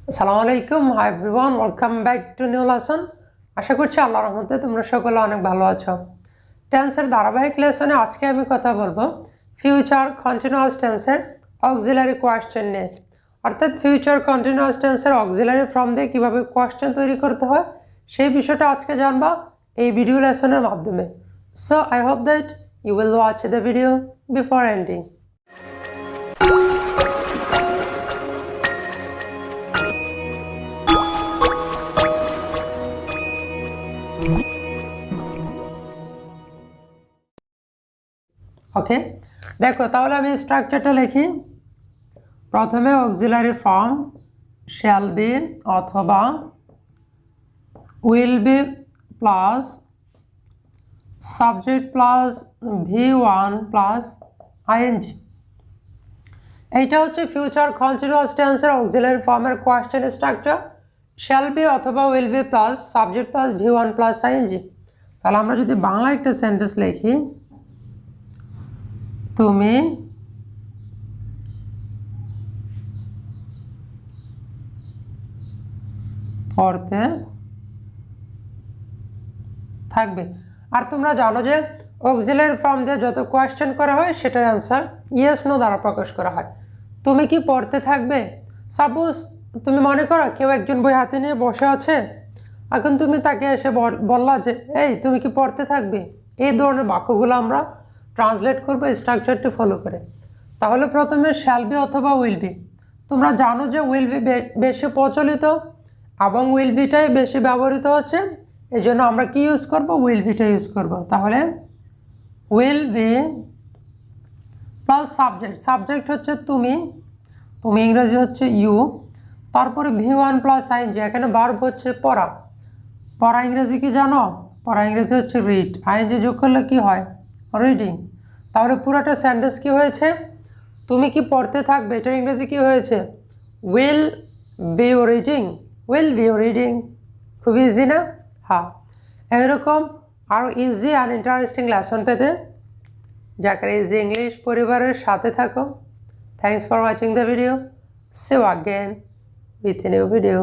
আসসালামু আলাইকুম, hi everyone, welcome back to new lesson. আশা করছি আল্লাহর রহমতে তোমরা সকলে অনেক ভালো আছো। টেন্সের ধারাবাহিক লেসনে আজকে আমি কথা বলবো ফিউচার কন্টিনিউয়াস টেন্সের অক্সিলারি কোয়েশ্চেন নিয়ে। অর্থাৎ ফিউচার কন্টিনিউয়াস টেন্সের অক্সিলারি ফর্ম দিয়ে কীভাবে কোয়েশ্চেন তৈরি করতে হয় সেই বিষয়টা আজকে জানবা এই ভিডিও লেসনের মাধ্যমে। So I hope that you will watch the video before ending. Okay, দেখো তাহলে আমি স্ট্রাকচারটা লিখি। প্রথমে অক্সিলারি ফর্ম শ্যাল বি অথবা will be plus subject plus V1 plus ING. এইটা হচ্ছে ফিউচার কন্টিনিউয়াস টেন্সের অক্সিলারি ফর্মের কোয়েশ্চেন স্ট্রাকচার। শ্যাল বি অথবা will be plus subject plus V1 plus ING. তাহলে আমরা যদি বাংলা একটা সেন্টেন্স লিখি, তুমি পড়তে থাকবে। আর তোমরা জানো যে অক্সিলারি ফর্ম দিয়ে যত কোয়েশ্চেন করা হয় সেটার অ্যান্সার ইয়েস নো দ্বারা প্রকাশ করা হয়। তুমি কি পড়তে থাকবে? সাপোজ তুমি মনে করো কেউ একজন বই হাতে নিয়ে বসে আছে, এখন তুমি তাকে এসে বললা যে এই তুমি কি পড়তে থাকবে। এই ধরনের বাক্যগুলো আমরা ট্রান্সলেট করবো স্ট্রাকচারটি ফলো করে। তাহলে প্রথমে শ্যাল বি অথবা উইল বি। তোমরা জানো যে উইল বি বেশি প্রচলিত এবং উইল বিটাই বেশি ব্যবহৃত হচ্ছে, এই জন্য আমরা কি ইউজ করব? উইল বিটা ইউজ করব। তাহলে will be plus subject. Subject হচ্ছে তুমি, তুমি ইংরেজি হচ্ছে ইউ, তারপরে V1 প্লাস আইএনজি। এখানে ভার্ব হচ্ছে পড়া। পড়া ইংরেজি কি জানো? পড়া ইংরেজি হচ্ছে রিড। আইএনজি যোগ করলে কি হয়? রিডিং। তাহলে পুরোটা সেন্টেন্স কি হয়েছে? তুমি কি পড়তে থাকবে, এটা ইংরেজি কি হয়েছে? Will be you reading. Will be you reading. খুব ইজি না? হ্যাঁ, এরকম আরও ইজি আর ইন্টারেস্টিং লেসন পেতে জাকারিয়া ইজি ইংলিশ পরিবারের সাথে থাকো। Thanks for watching the video. See you again with a new video.